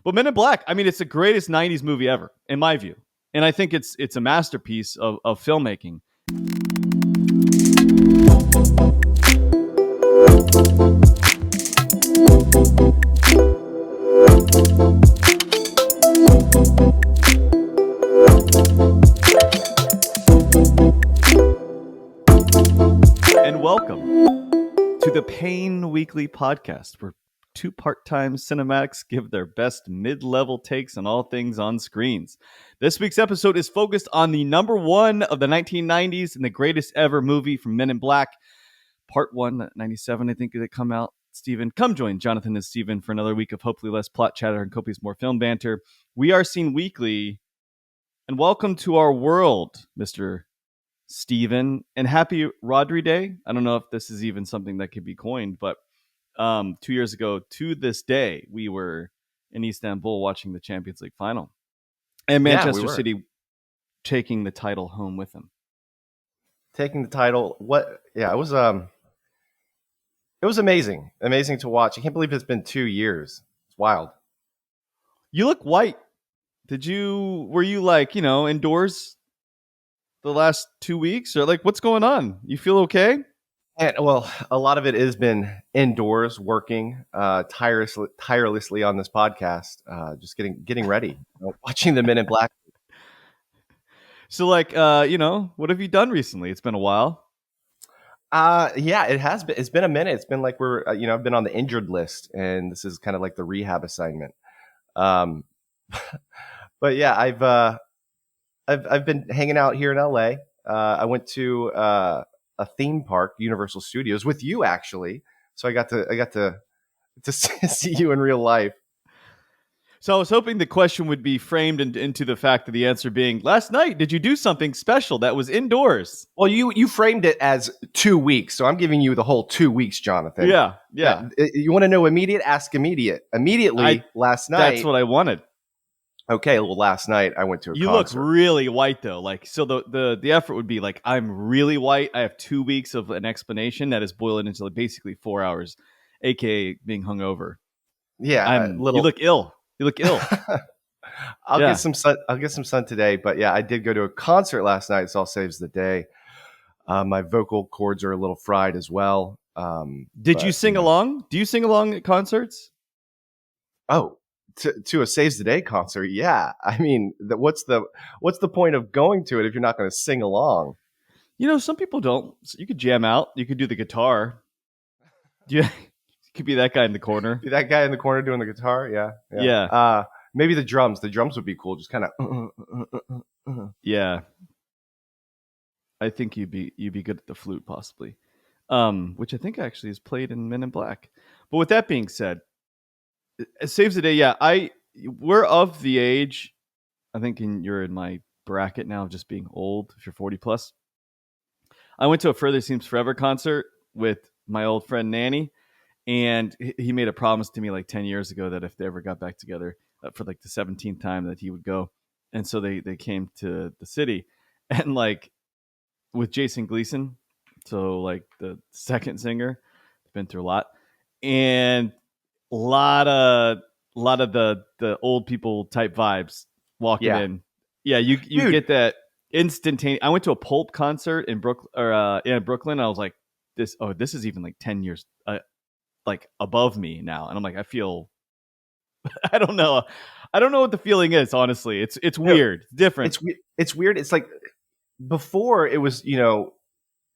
But Men in Black, I mean, it's the greatest 90s movie ever, in my view. And I think it's a masterpiece of filmmaking. And welcome to the Pain Weekly podcast, where two part-time cinematics give their best mid-level takes on all things on screens. This week's episode is focused on the number one of the 1990s and the greatest ever movie from Men in Black. Part 1, 97, I think, that come out. Stephen, come join Jonathan and Stephen for another week of hopefully less plot chatter and copious more film banter. We are Seen Weekly, and welcome to our world, Mr. Stephen, and happy Rodri Day. I don't know if this is even something that could be coined, but 2 years ago to this day, we were in Istanbul watching the Champions League final, and Manchester City taking the title home with them. Taking the title, it was amazing to watch. I can't believe it's been 2 years. It's wild. You look white. Were you like, indoors the last 2 weeks, or like, what's going on? You feel okay? And, well, a lot of it has been indoors, working tirelessly on this podcast, just getting ready, watching the Men in Black. So, like, what have you done recently? It's been a while. Yeah, it has been. It's been a minute. It's been like I've been on the injured list, and this is kind of like the rehab assignment. But yeah, I've been hanging out here in LA. I went to a theme park, Universal Studios, with you actually. So I got to see you in real life. So I was hoping the question would be framed into the fact of the answer being, last night, did you do something special that was indoors? Well, you framed it as 2 weeks, so I'm giving you the whole 2 weeks, Jonathan. Yeah. You want to know immediate? Ask immediate. Last night. That's what I wanted. Okay, well, last night I went to a concert. You look really white, though. Like, so the effort would be like, I'm really white. I have 2 weeks of an explanation that is boiling into like basically 4 hours, aka being hungover. Yeah, You look ill. You look ill. I'll get some sun. I'll get some sun today. But yeah, I did go to a concert last night. It's all saves the day. My vocal cords are a little fried as well. Did you sing along? Do you sing along at concerts? Oh, to a saves the day concert? Yeah. I mean, what's the point of going to it if you're not going to sing along? Some people don't. You could jam out. You could do the guitar. You could be that guy in the corner. Be that guy in the corner doing the guitar. Yeah. Maybe the drums. The drums would be cool. Just kind of. Yeah. I think you'd be good at the flute, possibly, which I think actually is played in Men in Black. But with that being said, it saves the day. Yeah, we're of the age. I think you're in my bracket now of just being old. If you're 40 plus, I went to a Further Seems Forever concert with my old friend Nanny. And he made a promise to me like 10 years ago that if they ever got back together for like the 17th time that he would go. And so they came to the city, and like with Jason Gleason, so like the second singer, been through a lot, and a lot of the old people type vibes walking in. Yeah, you get that instantaneous. I went to a Pulp concert in Brooklyn. I was like, this is even like 10 years like above me now, and I'm like, I feel I don't know what the feeling is, honestly. It's weird. It's different. It's weird. It's like before it was,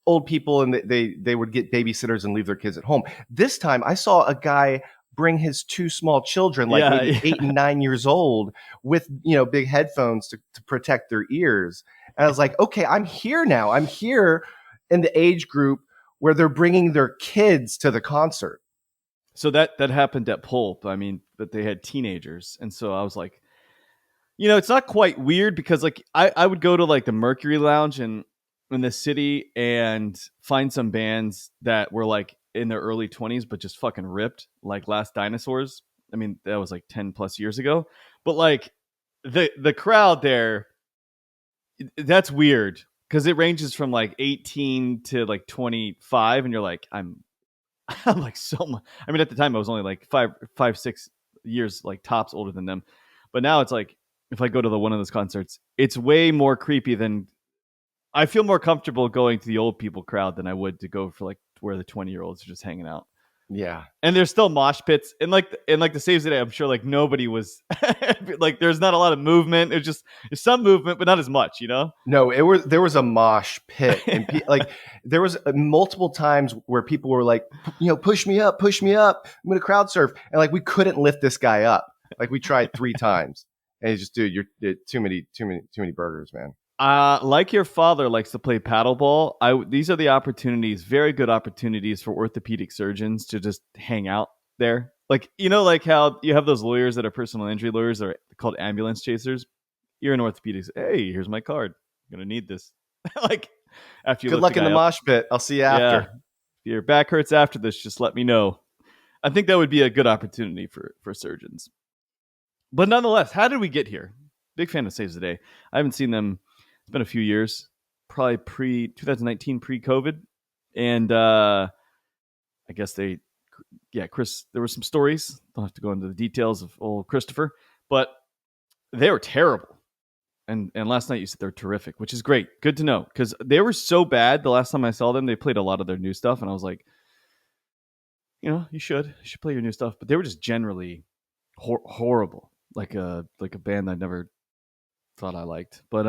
old people and they would get babysitters and leave their kids at home. This time I saw a guy bring his 2 small children, maybe 8 and 9 years old, with big headphones to protect their ears. And I was like, okay, I'm here now. I'm here in the age group where they're bringing their kids to the concert. So that happened at Pulp. I mean, but they had teenagers. And so I was like, it's not quite weird because like I would go to like the Mercury Lounge in the city and find some bands that were like in their early 20s, but just fucking ripped, like Last Dinosaurs. I mean, that was like 10 plus years ago. But like the crowd there, that's weird because it ranges from like 18 to like 25. And you're like, I'm like so much. I mean, at the time I was only like five, 6 years like tops older than them. But now it's like if I go to one of those concerts, it's way more creepy than I feel more comfortable going to the old people crowd than I would to go for like where the 20-year-olds are just hanging out. Yeah. And there's still mosh pits, and like the Saves the Day, I'm sure like nobody was like there's not a lot of movement. It's just there's some movement, but not as much, you know. No, there was a mosh pit, and like there was multiple times where people were like, push me up, I'm gonna crowd surf, and like we couldn't lift this guy up. Like we tried 3 times, and he's just, dude, you're too many burgers, man. Like your father likes to play paddleball, these are the opportunities, very good opportunities for orthopedic surgeons to just hang out there. Like, like how you have those lawyers that are personal injury lawyers, they're called ambulance chasers. You're an orthopedic. Hey, here's my card. I'm going to need this. Like, after you Good luck in the mosh pit. I'll see you after. If your back hurts after this, just let me know. I think that would be a good opportunity for surgeons. But nonetheless, how did we get here? Big fan of Saves the Day. I haven't seen them. It's been a few years, probably pre-2019, pre-COVID. And I guess Chris, there were some stories. Don't have to go into the details of old Christopher, but they were terrible. And last night you said they're terrific, which is great. Good to know, because they were so bad the last time I saw them. They played a lot of their new stuff, and I was like, you should play your new stuff. But they were just generally horrible, like a band I never thought I liked. But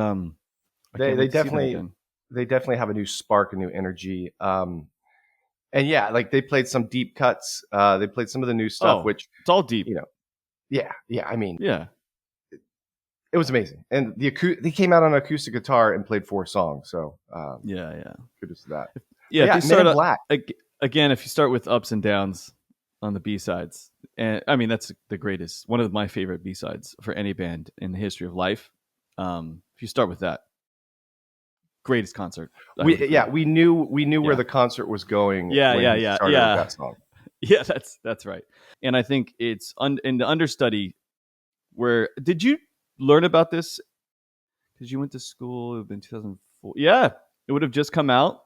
they definitely have a new spark, a new energy. And yeah, like they played some deep cuts. They played some of the new stuff, which it's all deep. Yeah. I mean, yeah, it was amazing. And they came out on acoustic guitar and played 4 songs. So yeah, kudos to that. Yeah, Men in Black. Again, if you start with ups and downs on the B-sides, and I mean that's the greatest, one of my favorite B-sides for any band in the history of life. If you start with that, greatest concert. We knew where the concert was going. Yeah. That song. Yeah, that's right. And I think it's in the understudy. Where did you learn about this? Because you went to school. It would have been 2004. Yeah, it would have just come out.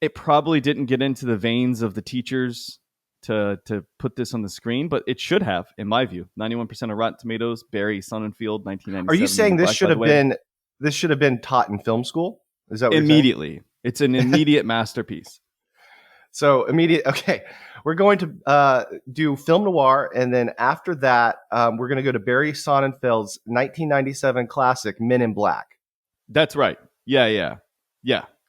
It probably didn't get into the veins of the teachers to put this on the screen, but it should have, in my view. 91% of Rotten Tomatoes. Barry Sonnenfeld, 1997. Are you saying this should have been taught in film school? Is that what immediately? It's an immediate masterpiece. So immediate. Okay, we're going to do film noir, and then after that, we're going to go to Barry Sonnenfeld's 1997 classic Men in Black. That's right. Yeah.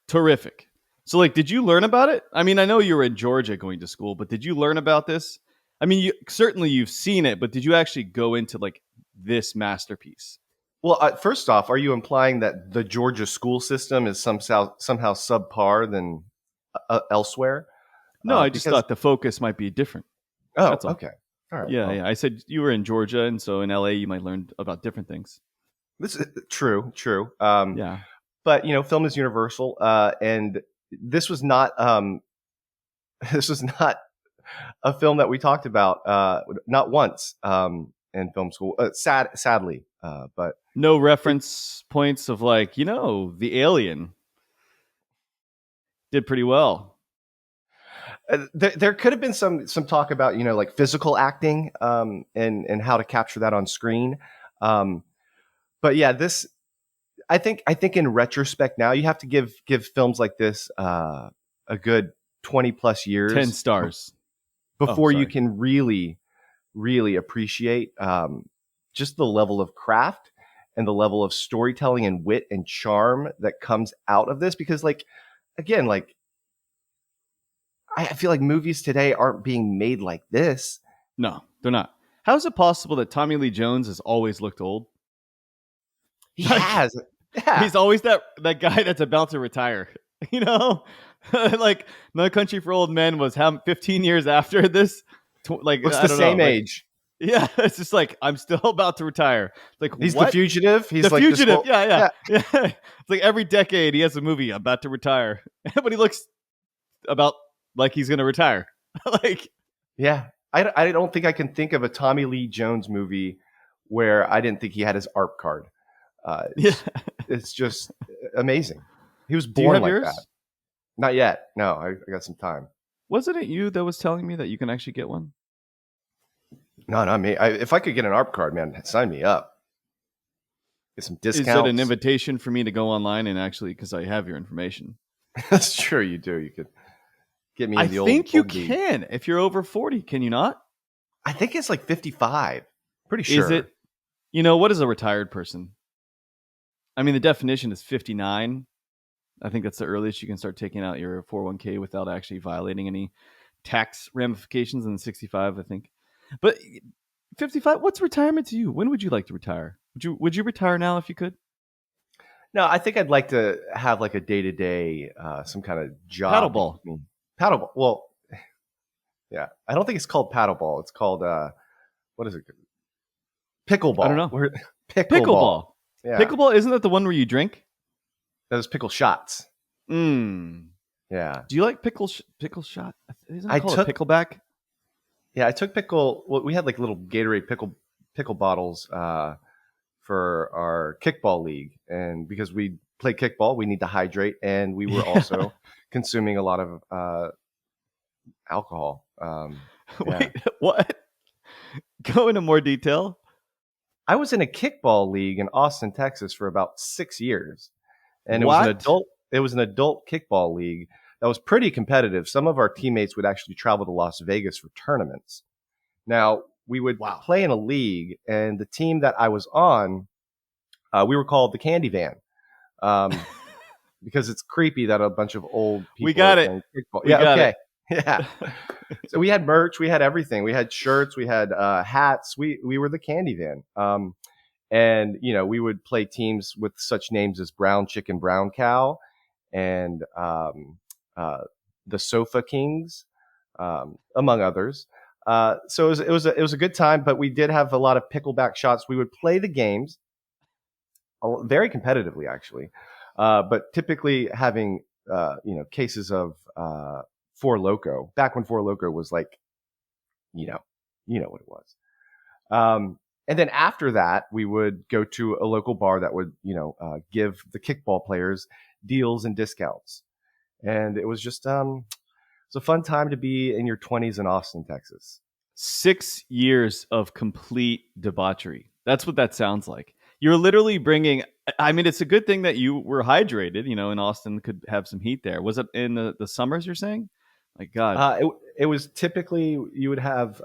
Terrific. So, like, did you learn about it? I mean, I know you were in Georgia going to school, but did you learn about this? I mean, certainly you've seen it, but did you actually go into like this masterpiece? Well, first off, are you implying that the Georgia school system is somehow subpar than elsewhere? No, I just thought the focus might be different. Oh, okay. All right. Yeah. I said you were in Georgia, and so in LA you might learn about different things. This is true. Yeah. But film is universal, and this was not a film that we talked about not once in film school. Sadly, but no reference points of like the Alien did pretty well. There could have been some talk about like physical acting and how to capture that on screen, but yeah, this I think in retrospect now you have to give films like this a good 20 plus years, 10 stars before you can really appreciate just the level of craft and the level of storytelling and wit and charm that comes out of this. Because like again, like I feel like movies today aren't being made like this. No, they're not. How is it possible that Tommy Lee Jones has always looked old? He has. Yeah. He's always that guy that's about to retire. Like No Country for Old Men was 15 years after this. Looks the same age. Yeah, it's just like I'm still about to retire. Like he's what? The fugitive. He's the like fugitive. Yeah. It's like every decade he has a movie about to retire, but he looks about like he's going to retire. Like, yeah, I don't think I can think of a Tommy Lee Jones movie where I didn't think he had his ARP card. It's just amazing. He was born like yours? That. Not yet. No, I got some time. Wasn't it you that was telling me that you can actually get one? No, not me. If I could get an ARP card, man, sign me up. Get some Is it an discounts. invitation for me to go online and actually, because I have your information? That's true. You do. You could get me I in the old think you old league. can if you're over 40. Can you not? I think it's like 55. Pretty Is sure. it, what is a retired person? I mean, the definition is 59. I think that's the earliest you can start taking out your 401k without actually violating any tax ramifications. And 65, I think. But 55, what's retirement to you? When would you like to retire? Would you retire now if you could? No, I think I'd like to have like a day to day, some kind of job to Paddleball. keep me paddleball. Well, yeah, I don't think it's called paddleball. It's called what is it? I don't Pickleball. know. Pickleball. Pickleball. Yeah, Pickleball, isn't that the one where you drink? those pickle shots. Mm. Yeah, Do you like pickle shot? Isn't it I called a took pickleback? yeah I took pickle. Well, we had like little Gatorade pickle bottles for our kickball league, and because we play kickball, we need to hydrate, and we were Yeah. also consuming a lot of alcohol. Yeah. Wait, what? Go into more detail. I was in a kickball league in Austin, Texas for about 6 years. And What? it was an adult kickball league that was pretty competitive. Some of our teammates would actually travel to Las Vegas for tournaments. Now, we would Wow. play in a league, and the team that I was on, we were called the Candy Van. Um, because it's creepy that a bunch of old We people are got it. playing kickball. We Yeah, got okay. it. Yeah. So we had merch, we had everything. We had shirts, we had hats. We were the Candy Van. And we would play teams with such names as Brown Chicken, Brown Cow, and uh, the Sofa Kings, among others. So it was a good time, but we did have a lot of pickleback shots. We would play the games very competitively, actually, but typically having cases of Four Loco back when Four Loco was like you know what it was. And then after that, we would go to a local bar that would, give the kickball players deals and discounts. And it was just, it's a fun time to be in your 20s in Austin, Texas. 6 years of complete debauchery. That's what that sounds like. You're literally bringing. I mean, it's a good thing that you were hydrated. In Austin could have some heat there. Was it in the summers? You're saying? My God. It was typically, you would have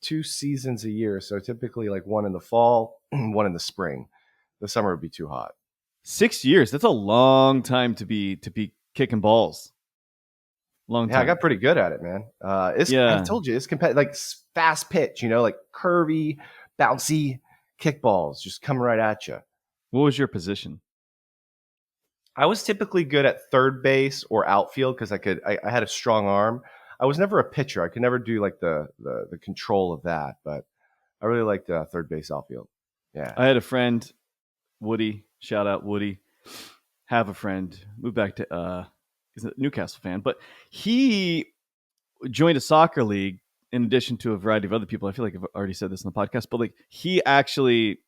2 seasons a year. So typically like one in the fall, one in the spring. The summer would be too hot. 6 years. That's a long time to be kicking balls. Long Yeah, I time. got pretty good at it, man. I Yeah. told you, it's competitive, like fast pitch, like curvy, bouncy kickballs just coming right at you. What was your position? I was typically good at third base or outfield because I had a strong arm. I was never a pitcher. I could never do like the control of that, but I really liked third base, outfield. Yeah. I had a friend, Woody. Shout out Woody. Have a friend. Moved back to he's a Newcastle fan, but he joined a soccer league in addition to a variety of other people. I feel like I've already said this in the podcast, but like he actually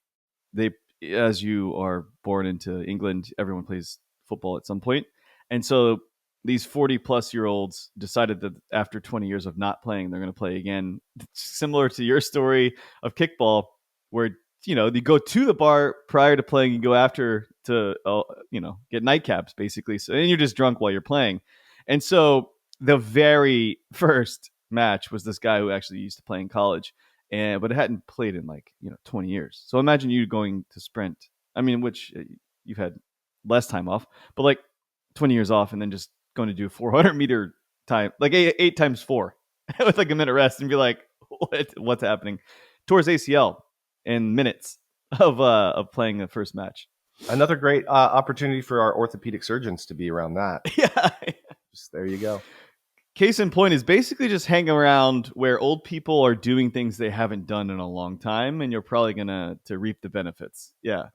they as you are born into England, everyone plays football at some point. And so these 40 plus year olds decided that after 20 years of not playing, they're going to play again. Similar to your story of kickball, where you go to the bar prior to playing, you go after to get nightcaps basically. So and you're just drunk while you're playing. And so the very first match was this guy who actually used to play in college, but it hadn't played in 20 years. So imagine you going to sprint. I mean, which you've had less time off, but like 20 years off, and then just going to do 400-meter time, like eight times four, with like a minute rest, and be like, what's happening? Towards ACL in minutes of playing the first match. Another great opportunity for our orthopedic surgeons to be around that. Yeah. Just there you go. Case in point is basically just hang around where old people are doing things they haven't done in a long time, and you're probably gonna to reap the benefits. Yeah.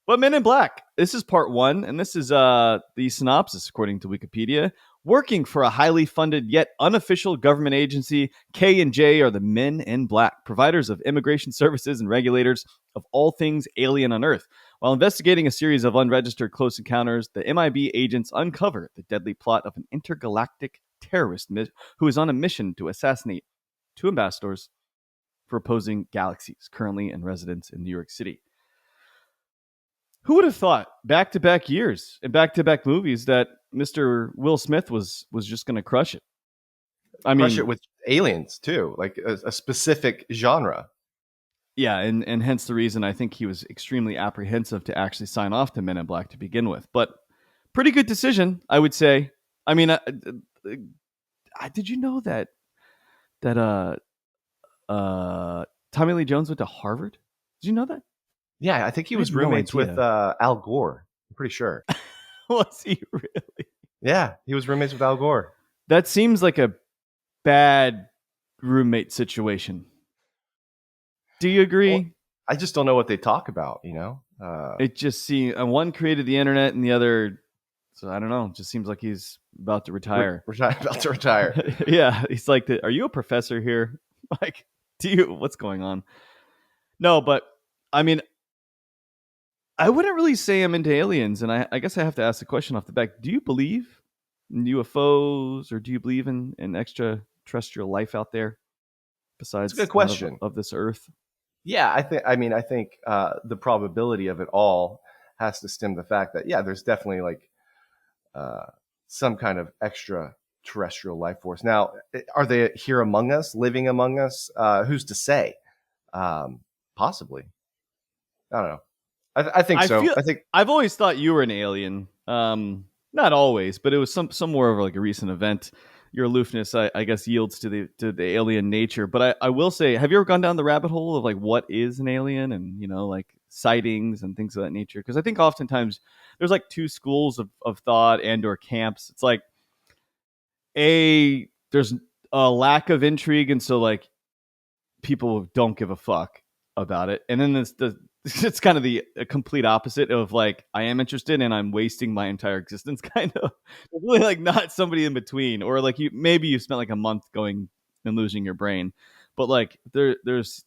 But Men in Black, this is part one, and this is the synopsis according to Wikipedia. Working for a highly funded yet unofficial government agency, K&J are the Men in Black, providers of immigration services and regulators of all things alien on Earth. While investigating a series of unregistered close encounters, the MIB agents uncover the deadly plot of an intergalactic terrorist who is on a mission to assassinate two ambassadors for opposing galaxies currently in residence in New York City. Who would have thought back to back years and back to back movies that Mr. Will Smith was just going to crush it? I Crush it mean, with aliens too, like a specific genre. yeah, and hence the reason I think he was extremely apprehensive to actually sign off to Men in Black to begin with. But pretty good decision, I would say. I mean, did you know that Tommy Lee Jones went to Harvard? Did you know that? Yeah, I think he I had was no roommates with idea. Al Gore. I'm pretty sure. Was he really? Yeah, he was roommates with Al Gore. That seems like a bad roommate situation. Do you Well, agree? I just don't know what they talk about. It just seems one created the internet and the other, so I don't know. It just seems like he's about to retire. We're about to retire. Yeah, he's like, are you a professor here? Like, what's going on? No, but I mean, I wouldn't really say I'm into aliens, and I guess I have to ask the question off the back: do you believe in UFOs, or do you believe in extraterrestrial life out there It's a good besides question. of this Earth? Yeah, I think the probability of it all has to stem the fact that there's definitely like uh, some kind of extraterrestrial life force. Now, are they here among us, living among us? Who's to say? Um, Possibly. I don't know. I think I so. feel I think I've always thought you were an alien. Not always, but it was some more of like a recent event. Your aloofness, I guess, yields to the alien nature. But I will say, have you ever gone down the rabbit hole of like what is an alien, and like sightings and things of that nature? Because I think oftentimes there's like two schools of thought and or camps. It's like there's a lack of intrigue, and so like people don't give a fuck about it. And then it's kind of the complete opposite of like I am interested and I'm wasting my entire existence kind of. It's really like not somebody in between, or like you spent like a month going and losing your brain. But like there's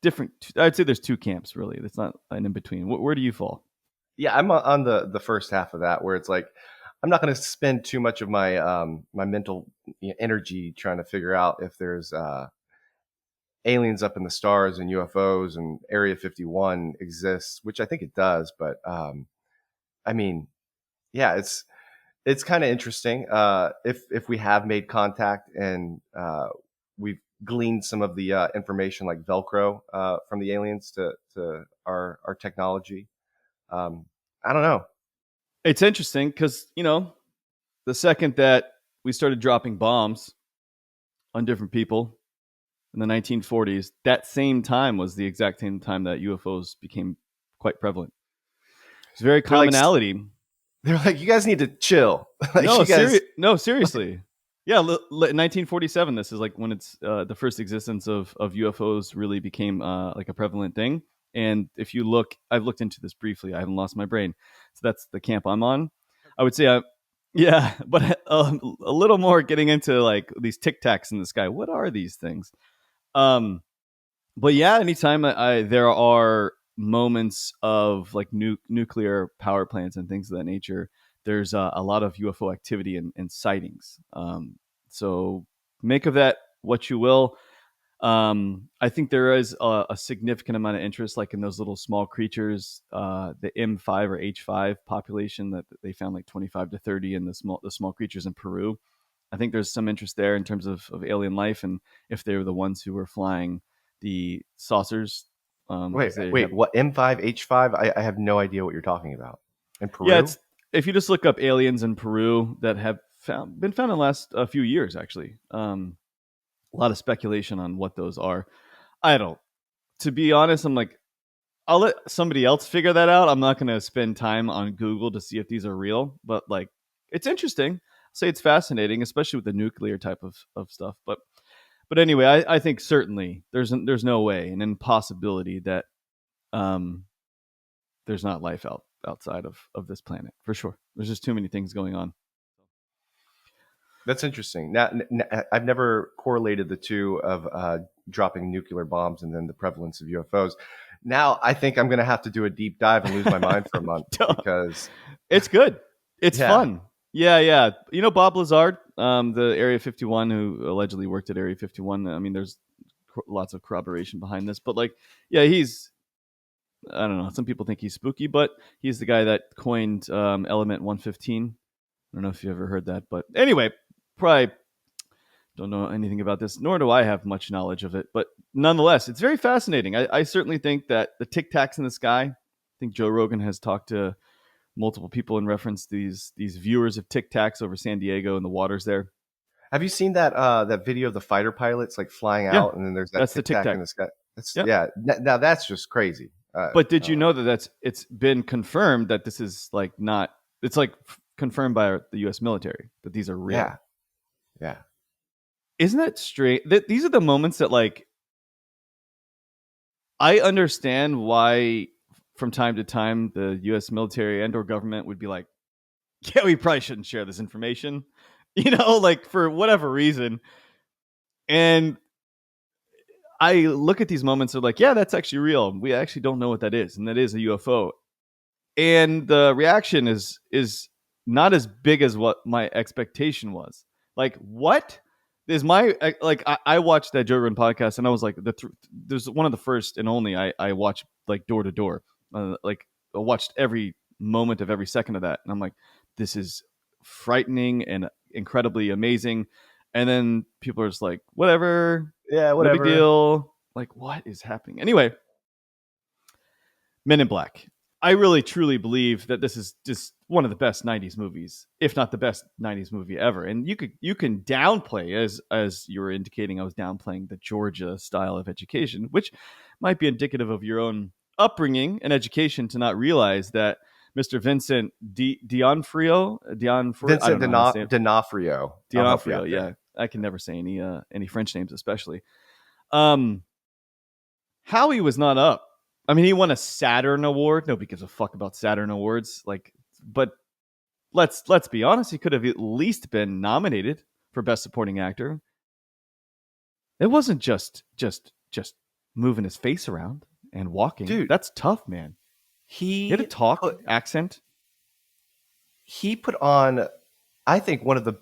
different, I'd say there's two camps really. It's not an in between. Where do you fall? I'm on the first half of that where it's like I'm not going to spend too much of my my mental energy trying to figure out if there's aliens up in the stars and UFOs and Area 51 exists, which I think it does. But I mean, yeah, it's kind of interesting. If we have made contact and we've gleaned some of the information like Velcro from the aliens to our technology. I don't know. It's interesting because the second that we started dropping bombs on different people in the 1940s, that same time was the exact same time that UFOs became quite prevalent. It's very They're like commonality. they're like you guys need to chill. Like you guys. No, seriously. Yeah, 1947. This is like when it's the first existence of UFOs really became like a prevalent thing. And if you look, I've looked into this briefly. I haven't lost my brain, so that's the camp I'm on. I would say, yeah, but a little more getting into like these tic tacs in the sky. What are these things? Um, but yeah, anytime there are moments of like nuclear power plants and things of that nature, there's a lot of UFO activity and sightings. So make of that what you will. I think there is a significant amount of interest, like in those little small creatures, the M5 or H5 population that they found like 25 to 30 in the small creatures in Peru. I think there's some interest there in terms of alien life, and if they were the ones who were flying the saucers. Wait, 'Cause they wait. have, What M5 H5? I have no idea what you're talking about. In yeah, Peru? it's if you just look up aliens in Peru that have been found in the last few years, actually. A lot of speculation on what those are. I don't. To be honest, I'm like, I'll let somebody else figure that out. I'm not going to spend time on Google to see if these are real, but like, it's interesting. I'll say it's fascinating, especially with the nuclear type of stuff. But anyway, I think certainly there's no way, an impossibility that um, there's not life outside of this planet for sure. There's just too many things going on. That's interesting. Now, I've never correlated the two of dropping nuclear bombs and then the prevalence of UFOs. Now, I think I'm going to have to do a deep dive and lose my mind for a month because, It's good. It's yeah, fun. Yeah, yeah. Bob Lazard, the Area 51, who allegedly worked at Area 51. I mean, there's lots of corroboration behind this. But like, yeah, he's I don't know. Some people think he's spooky, but he's the guy that coined Element 115. I don't know if you ever heard that, but anyway, probably don't know anything about this, nor do I have much knowledge of it. But nonetheless, it's very fascinating. I certainly think that the Tic Tacs in the sky. I think Joe Rogan has talked to multiple people in reference to these viewers of Tic Tacs over San Diego and the waters there. Have you seen that video of the fighter pilots like flying Yeah, out, and then there's that that's the tic Tic tac Tac. in the sky? That's Yeah. yeah. Now that's just crazy. But did you know that it's been confirmed that this is like not it's like confirmed by the U.S. military that these are real? Yeah, yeah. Isn't that strange? These are the moments that like I understand why from time to time the U.S. military and or government would be like, yeah, we probably shouldn't share this information, like for whatever reason. And I look at these moments of like, yeah, that's actually real. We actually don't know what that is, and that is a UFO. And the reaction is not as big as what my expectation was. Like, what is my like? I watched that Joe Rogan podcast, and I was like, there's one of the first and only I watched like door to door, like I watched every moment of every second of that, and I'm like, this is frightening and incredibly amazing. And then people are just like, whatever, Yeah, no big whatever. deal. Like, what is happening? Anyway, Men in Black. I really truly believe that this is just one of the best 90s movies, if not the best 90s movie ever. And you can downplay, as you were indicating, I was downplaying the Georgia style of education, which might be indicative of your own upbringing and education to not realize that Mr. Vincent D'Onofrio, I Vincent don't know how to say it. D'Onofrio. I'll help you D'Onofrio, out yeah. there. I can never say any French names, especially. Um, Howie was not up. I mean, he won a Saturn Award. Nobody gives a fuck about Saturn Awards. Like, but let's be honest. He could have at least been nominated for Best Supporting Actor. It wasn't just moving his face around and walking. Dude, That's tough, man. He had a talk accent. He put on, I think, one of the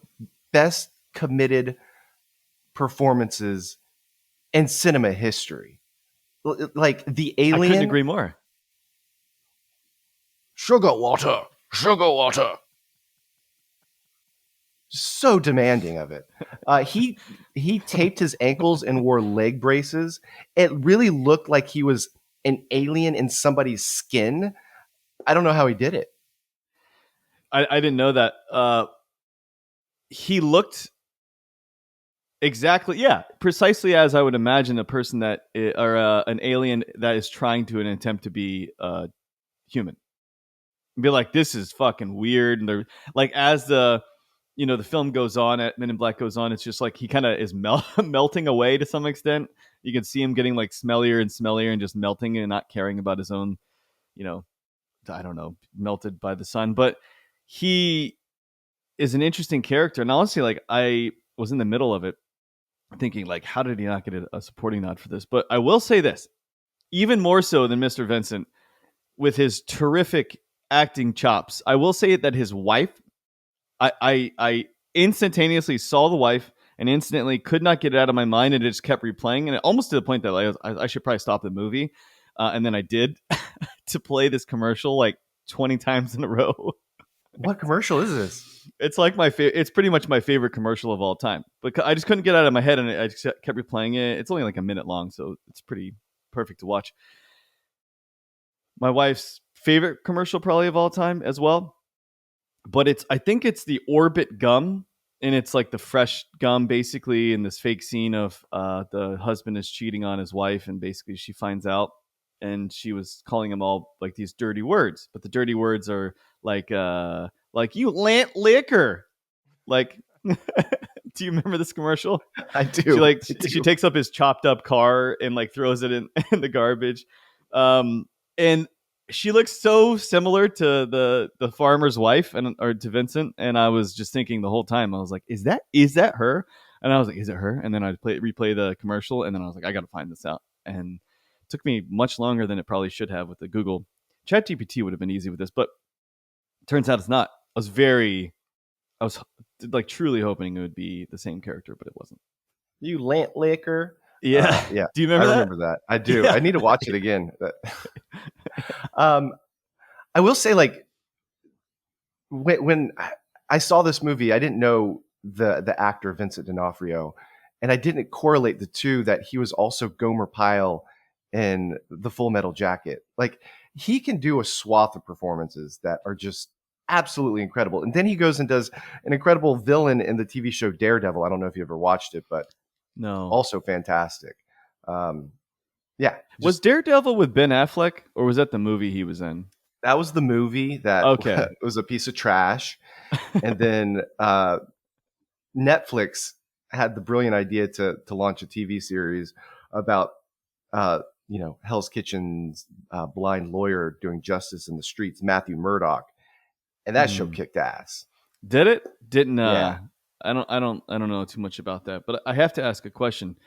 best committed performances in cinema history. Like the I couldn't alien. agree more. Sugar water. So demanding of it. He taped his ankles and wore leg braces. It really looked like he was an alien in somebody's skin. I don't know how he did it. I didn't know that. He looked exactly, yeah, precisely as I would imagine a person that or an alien that is trying to an attempt to be human. Be like, this is fucking weird, and they're like, as the film goes on, at Men in Black goes on, it's just like he kind of is melting away to some extent. You can see him getting like smellier and smellier and just melting and not caring about his own, I don't know, melted by the sun. But he is an interesting character, and honestly, like I was in the middle of it thinking like, how did he not get a supporting nod for this? But I will say this, even more so than Mr. Vincent, with his terrific acting chops, I will say that his wife, I instantaneously saw the wife and instantly could not get it out of my mind, and it just kept replaying, and almost to the point that like, I should probably stop the movie, and then I did to play this commercial like 20 times in a row. What commercial is this? It's like it's pretty much my favorite commercial of all time. But I just couldn't get it out of my head, and I just kept replaying it. It's only like a minute long, so it's pretty perfect to watch. My wife's favorite commercial probably of all time as well. But I think it's the Orbit gum, and it's like the fresh gum basically in this fake scene of the husband is cheating on his wife, and basically she finds out, and she was calling him all like these dirty words, but the dirty words are like you lant liquor. Like, do you remember this commercial? I do. She takes up his chopped up car and like throws it in the garbage. And she looks so similar to the farmer's wife or to Vincent. And I was just thinking the whole time, I was like, is that her? And I was like, is it her? And then I'd replay the commercial. And then I was like, I got to find this out. And it took me much longer than it probably should have with the Google. ChatGPT would have been easy with this, but turns out it's not. I was like truly hoping it would be the same character, but it wasn't. You lant liquor. Yeah. Yeah, Do you I remember that? remember that. I do. Yeah. I need to watch it again. um, I will say, like, when I saw this movie, I didn't know the actor Vincent D'Onofrio, and I didn't correlate the two, that he was also Gomer Pyle in the Full Metal Jacket. Like, he can do a swath of performances that are just absolutely incredible. And then he goes and does an incredible villain in the TV show Daredevil. I don't know if you ever watched it, but No. also fantastic. Um, yeah, Was just Daredevil with Ben Affleck, or was that the movie he was in? that was the movie that Okay. was a piece of trash. And then Netflix had the brilliant idea to launch a TV series about uh, Hell's Kitchen's blind lawyer doing justice in the streets, Matthew Murdock, and that show Hmm. kicked ass. Did it? Didn't Yeah, I don't know too much about that, but I have to ask a question.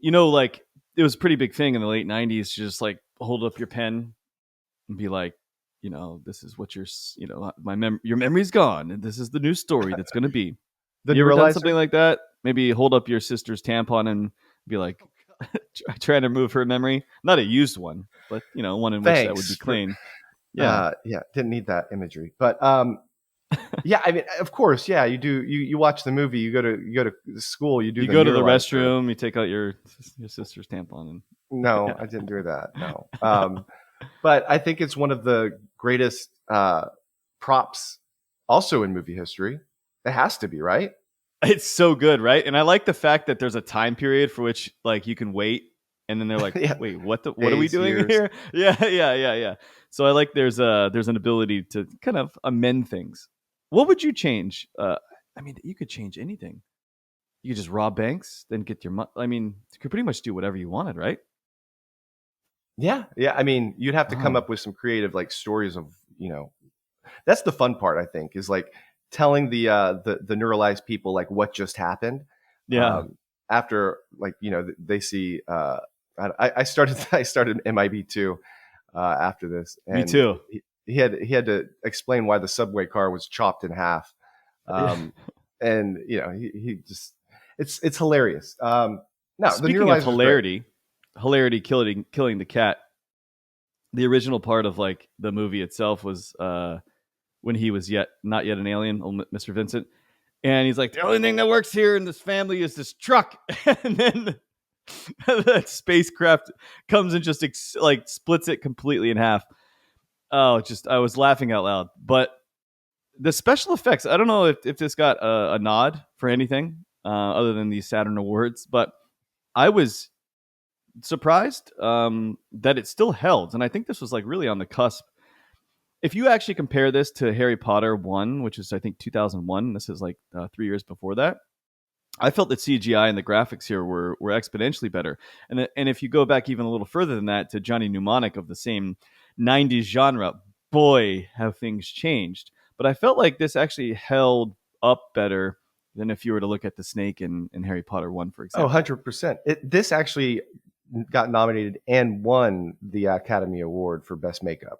Like it was a pretty big thing in the late '90s to just like hold up your pen and be like, this is what your memory's gone, and this is the new story that's going to be. the You ever done something neuralizer. like that? Maybe hold up your sister's tampon and be like, trying to remove her memory. Not a used one, but one in which that would be Thanks for clean. Yeah, yeah, didn't need that imagery, but yeah, I mean, of course, yeah, you do. You watch the movie, you go to school, you do you the go to the neuralizer. restroom, you take out your sister's tampon, and No, I didn't do that. No. But I think it's one of the greatest props also in movie history. It has to be, right? it's so good, right? And I like the fact that there's a time period for which like you can wait, and then they're like, Yeah. wait, what are we Days, doing years. here? Yeah. So I like there's an ability to kind of amend things. What would you change? I mean, you could change anything. You could just rob banks, then get your money. I mean, you could pretty much do whatever you wanted, right? Yeah. Yeah. I mean, you'd have to come Oh, up with some creative like stories of, that's the fun part, I think, is like telling the neuralized people like what just happened. yeah, Um, after like, they see I started I started MIB too after this, me and too. he had to explain why the subway car was chopped in half, Yeah. um, and he just it's hilarious. No, the Speaking of neuralizer is great. hilarity killing the cat. The original part of like the movie itself was when he was yet not yet an alien, old Mr. Vincent, and he's like, the only thing that works here in this family is this truck, and then that spacecraft comes and just like splits it completely in half. Oh, just I was laughing out loud. But the special effects, I don't know if this got a nod for anything other than these Saturn awards, but I was surprised that it still held, and I think this was like really on the cusp. If you actually compare this to Harry Potter 1, which is I think 2001, this is like 3 years before that, I felt that CGI and the graphics here were exponentially better. And if you go back even a little further than that to Johnny Mnemonic of the same '90s genre, boy, have things changed. But I felt like this actually held up better than if you were to look at the snake in Harry Potter 1, for Oh, example. 100%. This actually got nominated and won the Academy Award for Best Makeup.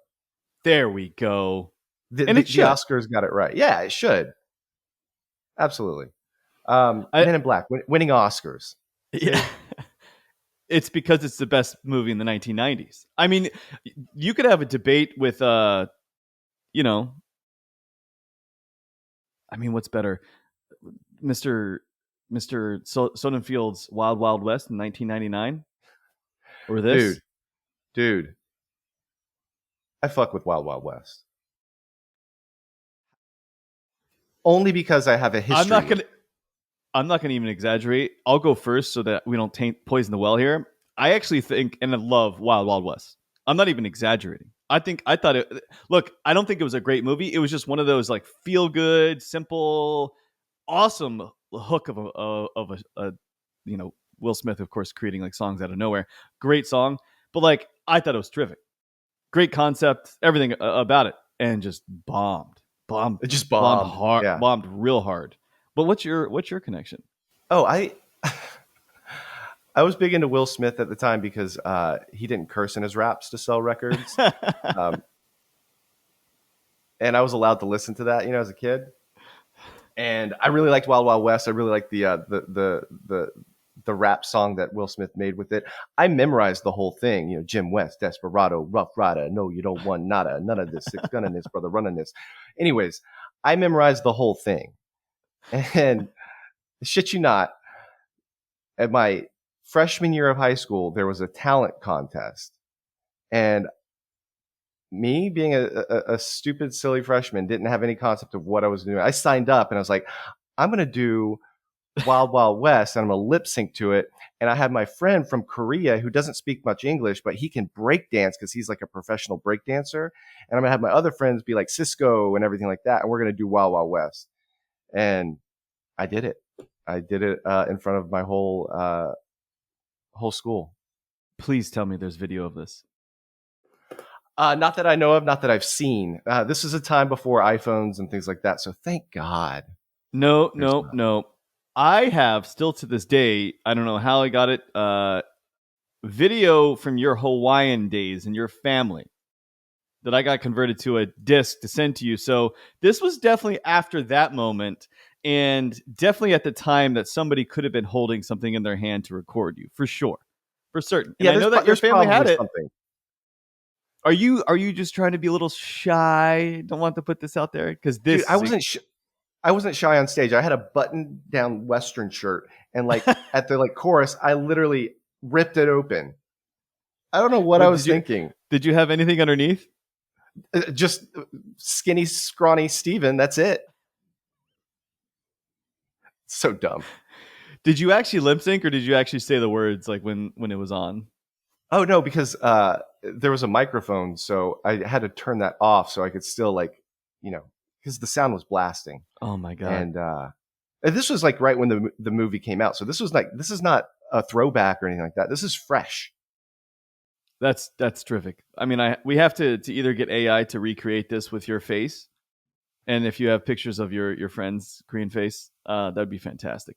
There we go. The, And the, it the should. Oscars got it right. Yeah, it should. Absolutely. I Men in Black, winning Oscars. Yeah. See? It's because it's the best movie in the 1990s. I mean, you could have a debate with you know, I mean, what's better? Mr. Sonnenfield's Wild Wild West in 1999 or Dude, this? dude, I fuck with Wild Wild West. Only because I have a I'm history not with going to I'm not going to even exaggerate. I'll go first so that we don't poison the well here. I actually think and I love Wild Wild West. I'm not even exaggerating. I thought it. Look, I don't think it was a great movie. It was just one of those like feel good, simple, awesome hook of a Will Smith, of course, creating like songs out of nowhere. Great song, but like I thought it was terrific. Great concept, everything about it, and just bombed, it. Just bombed bombed. hard, Yeah. bombed real hard. But what's your connection? Oh, I was big into Will Smith at the time because he didn't curse in his raps to sell records. Um, and I was allowed to listen to that, as a kid. And I really liked Wild Wild West. I really liked the the rap song that Will Smith made with it. I memorized the whole thing. You know, Jim West, Desperado, Rough Rider. No, you don't want nada, none of this. Six gunning this, brother, running this. Anyways, I memorized the whole thing, and shit you not, at my freshman year of high school, there was a talent contest, and me being a stupid, silly freshman, didn't have any concept of what I was doing. I signed up and I was like, I'm going to do Wild Wild West and I'm going to lip sync to it. And I had my friend from Korea who doesn't speak much English, but he can break dance because he's like a professional break dancer. And I'm going to have my other friends be like Cisco and everything like that. And we're going to do Wild Wild West. And I did it. I did it in front of my whole school. Please tell me there's video of this. Not that I know of, not that I've seen. This is a time before iPhones and things like that. So thank God. No. I have still to this day, I don't know how I got it, video from your Hawaiian days and your family that I got converted to a disc to send to you. So this was definitely after that moment, and definitely at the time that somebody could have been holding something in their hand to record you, for sure. For certain. And yeah, I know that your family had it. Something. Are you just trying to be a little shy? Don't want to put this out there because this. Dude, I wasn't shy on stage. I had a button down Western shirt, and like at the like chorus, I literally ripped it open. I don't know what I was thinking. Did you have anything underneath? Just skinny, scrawny Steven. That's it. So dumb. Did you actually lip sync or did you actually say the words like when it was on? Oh no, because there was a microphone, so I had to turn that off so I could still because the sound was blasting. Oh my God. And this was like right when the movie came out. So this is not a throwback or anything like that. This is fresh. That's terrific. I mean, we have to either get AI to recreate this with your face, and if you have pictures of your friend's Korean face, that'd be fantastic.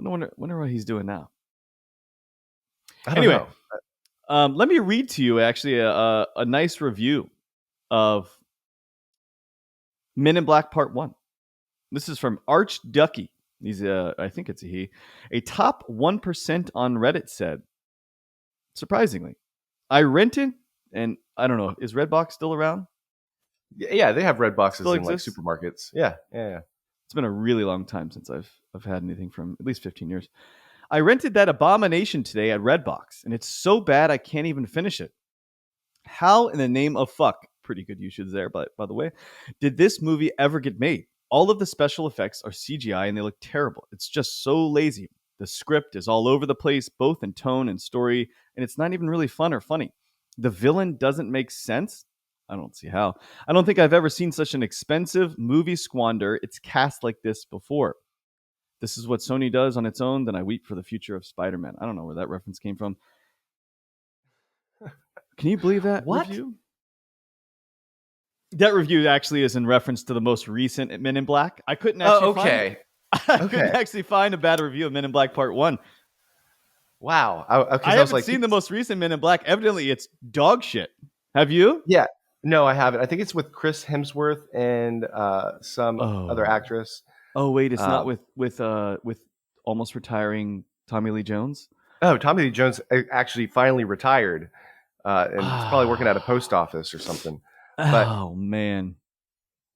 I wonder what he's doing now. I don't know. Let me read to you actually a nice review of Men in Black Part 1. This is from Arch Ducky. He's I think it's a he. A top 1% on Reddit said, surprisingly, I rented, and I don't know, is Redbox still around? Yeah, they have red boxes Still in exists? like supermarkets. Yeah. It's been a really long time since I've had anything from at least 15 years. I rented that abomination today at Redbox, and it's so bad I can't even finish it. How in the name of fuck, pretty good usage there, but by the way, did this movie ever get made? All of the special effects are CGI and they look terrible. It's just so lazy. The script is all over the place, both in tone and story, and it's not even really fun or funny. The villain doesn't make sense. I don't see how. I don't think I've ever seen such an expensive movie squander its cast like this before. This is what Sony does on its own, then I weep for the future of Spider-Man. I don't know where that reference came from. Can you believe that review? That review actually is in reference to the most recent Men in Black. I couldn't actually couldn't actually find a bad review of Men in Black Part 1. Wow. I haven't seen the most recent Men in Black. Evidently, it's dog shit. Have you? Yeah. No, I haven't. I think it's with Chris Hemsworth and some other actress. Oh wait, it's not with almost retiring Tommy Lee Jones. Oh, Tommy Lee Jones actually finally retired, and he's probably working at a post office or something. But, oh man,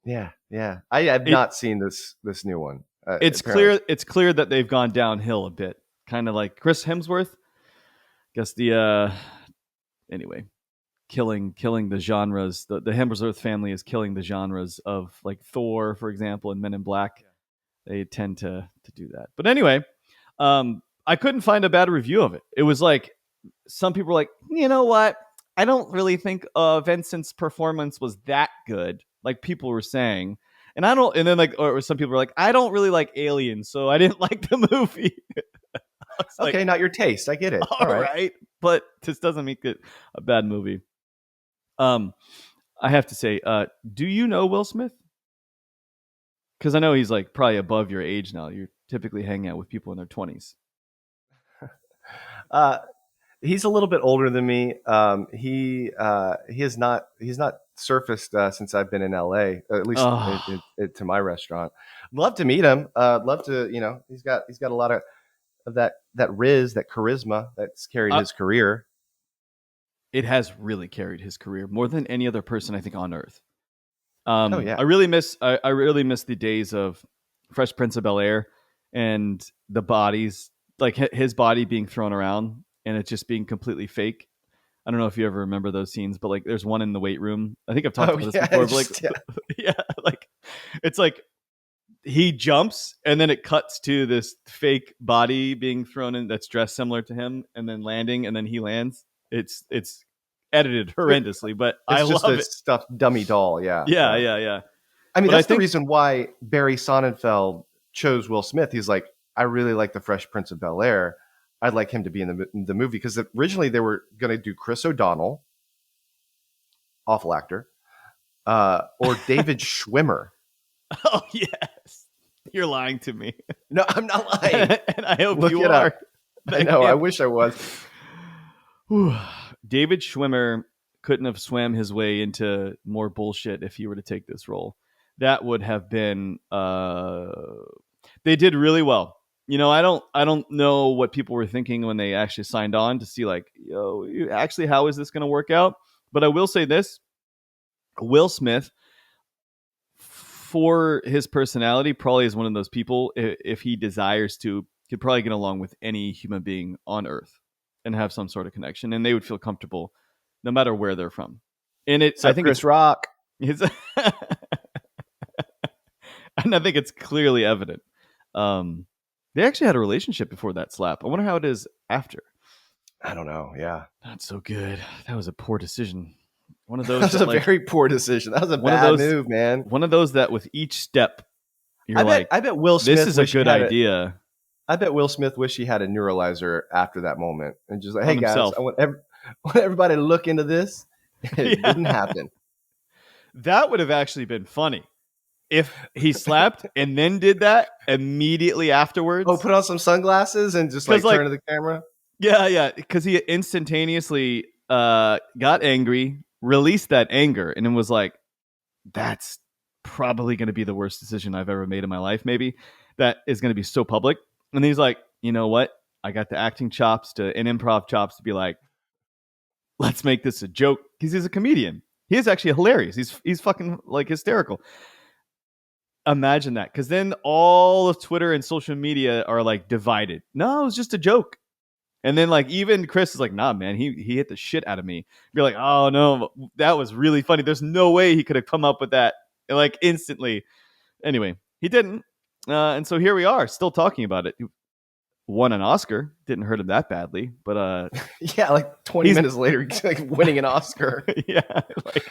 yeah. I have not seen this new one. It's apparently clear. It's clear that they've gone downhill a bit, kind of like Chris Hemsworth. Guess the anyway. Killing the genres. The Hemsworth family is killing the genres of like Thor, for example, and Men in Black. They tend to do that. But anyway, I couldn't find a bad review of it. It was like some people were like, you know what? I don't really think Vincent's performance was that good. Like people were saying, and then or some people were like, I don't really like Aliens, so I didn't like the movie. Okay, not your taste. I get it. All right, but this doesn't make it a bad movie. I have to say, do you know Will Smith? Because I know he's like probably above your age now. You're typically hanging out with people in their 20s. He's a little bit older than me. He has not surfaced since I've been in LA, at least to my restaurant. Love to meet him. Love to, he's got a lot of of that riz, that charisma that's carried Uh, his career. it has really carried his career more than any other person I think on earth. Oh yeah. I really miss the days of Fresh Prince of Bel Air and the bodies, like his body being thrown around and it just being completely fake. I don't know if you ever remember those scenes, but like there's one in the weight room. I think I've talked Oh about this yeah. before, but like, Yeah. yeah, like it's like he jumps and then it cuts to this fake body being thrown in that's dressed similar to him and then landing and then he lands. It's edited horrendously, but I It's just love a it. stuffed dummy doll. Yeah. Yeah, Yeah. yeah, yeah. I mean, But I that's the think reason why Barry Sonnenfeld chose Will Smith. He's like, I really like the Fresh Prince of Bel Air. I'd like him to be in the movie because originally they were going to do Chris O'Donnell, awful actor, or David Schwimmer. oh yes, you're lying to me, No, I'm not lying. and I hope Look you it are. up. I know. I wish I was. David Schwimmer couldn't have swam his way into more bullshit if he were to take this role. That would have been. They did really well. You know, I don't know what people were thinking when they actually signed on to see like, yo, actually, how is this going to work out? But I will say this: Will Smith, for his personality, probably is one of those people. If he desires to, could probably get along with any human being on Earth and have some sort of connection, and they would feel comfortable no matter where they're from. And What's up, Chris Rock? It's and I think it's clearly evident. They actually had a relationship before that slap. I wonder how it is after. I don't know. Yeah. Not so good. That was a poor decision. One of That those was a very poor decision. That was a one of bad those move, man. one of those that with each step you're I bet Will Smith this is a wish he good had idea I bet Will Smith wish he had a neuralizer after that moment and just like, on hey guys, himself. I want everybody to look into this. It Yeah. didn't happen. That would have actually been funny if he slapped and then did that immediately afterwards. Oh, put on some sunglasses and just like 'Cause, like- turn to the camera. Yeah, because he instantaneously got angry, released that anger, and it was like, that's probably going to be the worst decision I've ever made in my life. Maybe that is going to be so public. And he's like, you know what? I got the acting chops and improv chops to be like, let's make this a joke because he's a comedian. He is actually hilarious. He's fucking like hysterical. Imagine that, because then all of Twitter and social media are like divided. No, it was just a joke. And then like even Chris is like, nah, man, he hit the shit out of me. You're like, oh no, that was really funny. There's no way he could have come up with that like instantly. Anyway, he didn't. And so here we are, still talking about it. He won an Oscar. Didn't hurt him that badly, but Yeah, like 20 minutes later, he's like winning an Oscar. yeah. Like,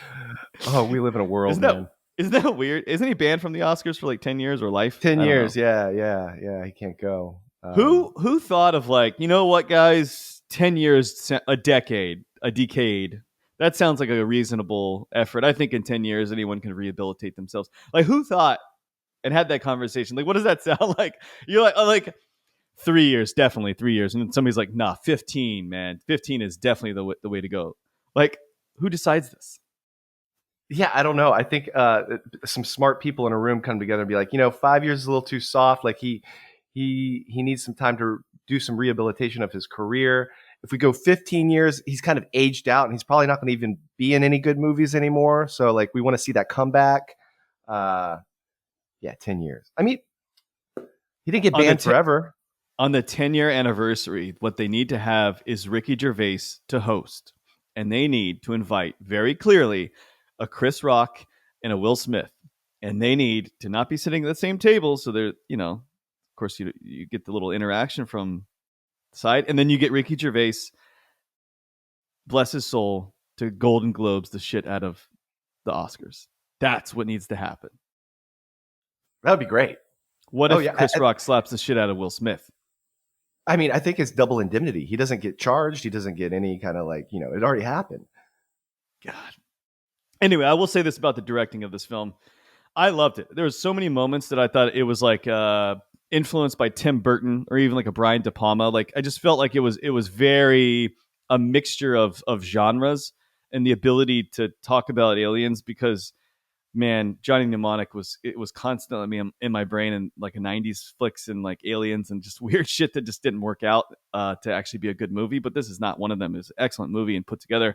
Oh, we live in a world, man. Isn't that weird? Isn't he banned from the Oscars for like 10 years or life? 10 I don't years. know. Yeah. He can't go. Who thought of like, you know what, guys? 10 years, a decade. That sounds like a reasonable effort. I think in 10 years, anyone can rehabilitate themselves. Like, who thought and had that conversation? Like, what does that sound like? You're like, oh, like 3 years, definitely 3 years. And then somebody's like, nah, 15, man. 15 is definitely the way to go. Like, who decides this? Yeah, I don't know. I think some smart people in a room come together and be like, 5 years is a little too soft. Like he needs some time to do some rehabilitation of his career. If we go 15 years, he's kind of aged out and he's probably not going to even be in any good movies anymore. So like we want to see that comeback. Yeah, 10 years. I mean, he didn't get banned forever. On the 10-year anniversary, what they need to have is Ricky Gervais to host. And they need to invite very clearly a Chris Rock and a Will Smith. And they need to not be sitting at the same table. So they're, of course, you get the little interaction from the side. And then you get Ricky Gervais, bless his soul, to Golden Globes the shit out of the Oscars. That's what needs to happen. That would be great. What if Chris Rock slaps the shit out of Will Smith? I mean, I think it's double indemnity. He doesn't get charged. He doesn't get any kind of like, it already happened. God. Anyway, I will say this about the directing of this film. I loved it. There was so many moments that I thought it was like influenced by Tim Burton or even like a Brian De Palma. Like I just felt like it was very a mixture of genres and the ability to talk about aliens, because man, Johnny Mnemonic was constantly in my brain, and like a '90s flicks and like aliens and just weird shit that just didn't work out to actually be a good movie. But this is not one of them. It's an excellent movie and put together.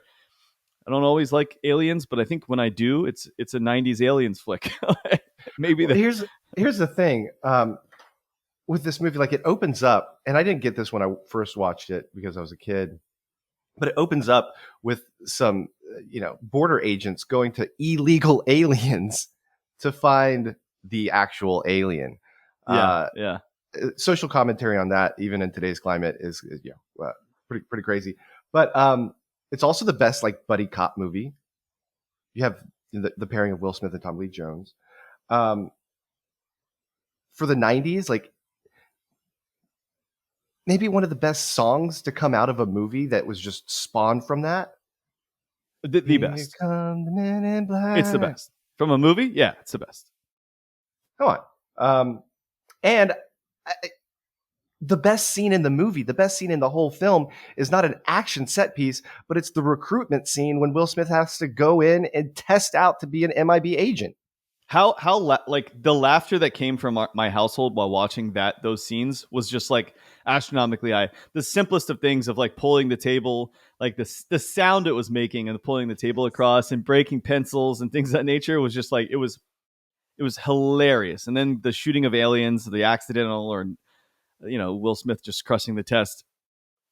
I don't always like aliens, but I think when I do, it's a '90s aliens flick. Maybe Well, the here's the thing. With this movie, like it opens up, and I didn't get this when I first watched it because I was a kid, but it opens up with some, border agents going to illegal aliens to find the actual alien. yeah, Uh, yeah. Social commentary on that, even in today's climate, is pretty crazy. But it's also the best like buddy cop movie. You have the pairing of Will Smith and Tom Lee Jones. Um, for the '90s, like maybe one of the best songs to come out of a movie that was just spawned from that. The Here best. come the men in It's the black. best from a movie. Yeah, it's the best. Come on. And I, the best scene in the movie, the best scene in the whole film is not an action set piece, but it's the recruitment scene when Will Smith has to go in and test out to be an MIB agent. Like the laughter that came from my household while watching those scenes was just like astronomically high. The simplest of things of like pulling the table, like the sound it was making and pulling the table across and breaking pencils and things of that nature was just like it was hilarious. And then the shooting of aliens, the accidental or Will Smith just crushing the test.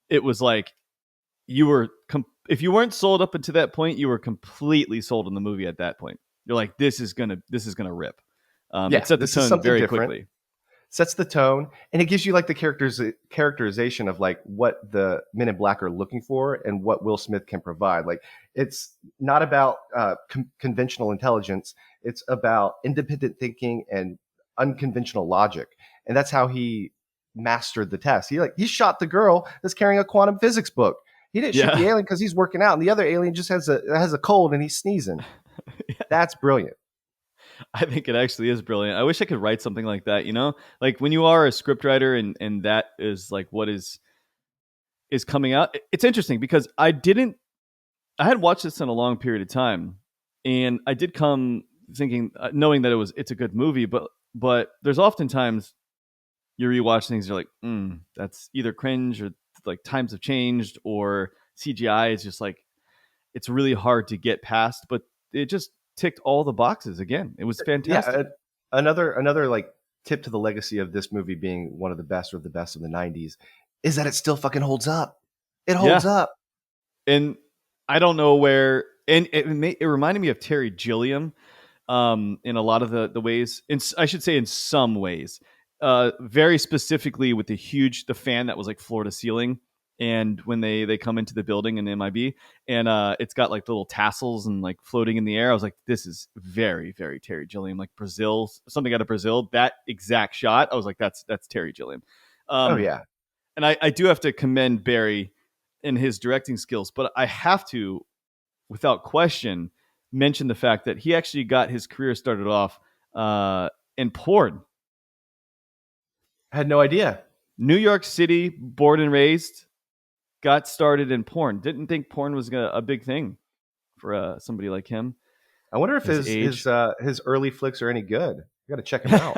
It was like if you weren't sold up until that point, you were completely sold on the movie at that point. You're like, this is gonna rip. It Yeah, set the this is tone something very different. quickly. Sets the tone, and it gives you like the characterization of like what the Men in Black are looking for and what Will Smith can provide. Like it's not about conventional intelligence; it's about independent thinking and unconventional logic, and that's how he mastered the test. He shot the girl that's carrying a quantum physics book. He didn't shoot the Yeah. alien because he's working out, and the other alien just has a cold and he's sneezing. That's brilliant. I think it actually is brilliant. I wish I could write something like that, like when you are a scriptwriter and that is like what is coming out. It's interesting because I had watched this in a long period of time, and I did come thinking, knowing that it's a good movie, but there's oftentimes you rewatch things, you're like, that's either cringe or like times have changed or CGI is just like it's really hard to get past, but it just ticked all the boxes again. It was Yeah, fantastic. another like tip to the legacy of this movie being one of the best or the best of the '90s is that it still fucking holds up. It holds Yeah, up. and I don't know where, and it reminded me of Terry Gilliam in a lot of the ways. I should say in some ways, very specifically with the fan that was like floor to ceiling. And when they come into the building in MIB, and it's got like little tassels and like floating in the air, I was like, this is very, very Terry Gilliam, like Brazil, something out of Brazil. That exact shot, I was like, that's Terry Gilliam. Oh Um, yeah. and I do have to commend Barry in his directing skills, but I have to, without question, mention the fact that he actually got his career started off in porn. I had no idea. New York City, born and raised, got started in porn. Didn't think porn was a big thing for somebody like him, I wonder if his his age. his uh, his early flicks are any good. I got to check him out.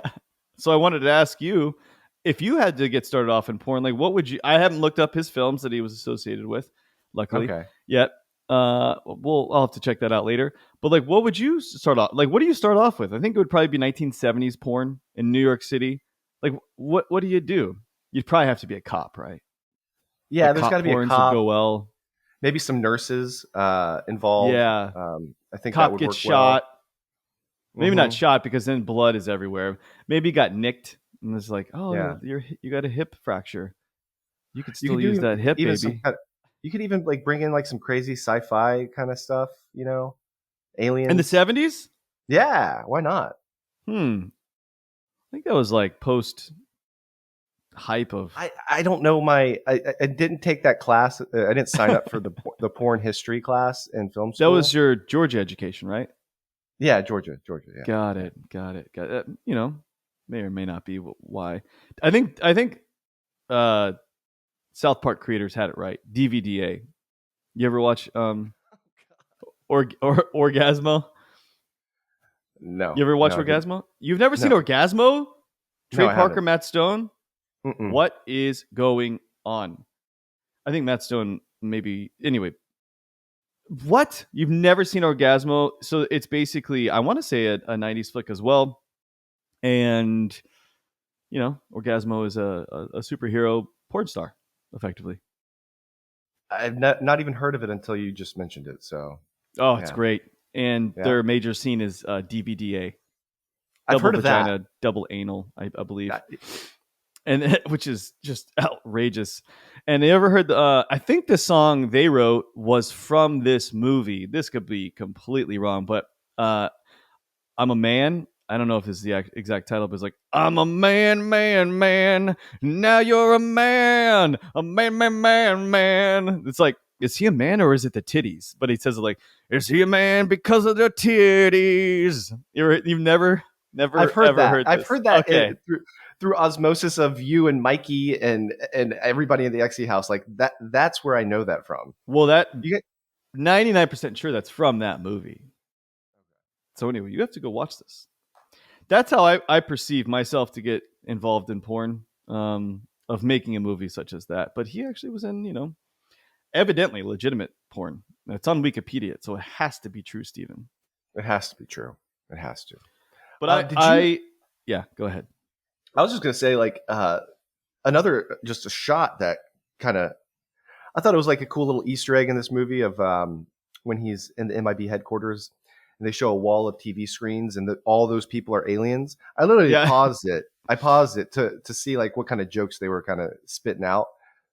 So I wanted to ask you, if you had to get started off in porn, like what would you? I haven't looked up his films that he was associated with, luckily, Okay. yet. I'll have to check that out later. But like, what would you start off? Like, what do you start off with? I think it would probably be 1970s porn in New York City. Like, what do you do? You'd probably have to be a cop, right? Yeah, Like there's got cop to be a porns would go cop, well. maybe some nurses involved. Yeah, I think that cop would gets work well. shot. Maybe not Hmm. shot because then blood is everywhere. Maybe got nicked and it's like, oh, Yeah. you got a hip fracture. You could You still could do use that hip, even some baby. kind of, you could even like bring in like some crazy sci-fi kind of stuff, In the aliens. 70s? Yeah, why not? I think that was like post hype of. I don't know I didn't take that class. I didn't sign up for the porn history class in film That was school. your Georgia education, right? Yeah, Georgia. Yeah, Got yeah. it. Got it. Got it. May or may not be why. I think uh, South Park creators had it right. DVDA. You ever watch or Orgasmo? No, You ever watch no, I didn't. Orgasmo? You've never seen No, Orgasmo? no, Trey I Parker, haven't. Matt Stone? Mm-mm. What is going on? I think Matt Stone maybe. Anyway, what? You've never seen Orgasmo? So it's basically, I want to say a 90s flick as well. And, Orgasmo is a superhero porn star, effectively. I've not even heard of it until you just mentioned it. So Oh, it's yeah, great. And yeah, their major scene is DVDA, I've double heard of that. vagina, double anal, I believe. That- And which is just outrageous. And they ever heard I think the song they wrote was from this movie. This could be completely wrong, but uh, I'm a man. I don't know if this is the exact title, but it's like, I'm a man, man, man. Now you're a man, man, man, man. It's like, is he a man or is it the titties? But he says it like, is he a man because of the titties? You've I've never heard ever that. heard I've this. heard that Okay. through osmosis of you and Mikey and everybody in the XE house. Like that. That's where I know that from. Well, that You get 99% sure that's from that movie. So anyway, you have to go watch this. That's how I perceive myself to get involved in porn, of making a movie such as that. But he actually was in, evidently legitimate porn. It's on Wikipedia, so it has to be true, Stephen. it has to be true. It has to. But Did you? yeah, go ahead. I was just gonna say like another just a shot that kind of I thought it was like a cool little Easter egg in this movie of when he's in the MIB headquarters and they show a wall of TV screens and all those people are aliens. I literally Yeah, paused it. I paused it to see like what kind of jokes they were kind of spitting out.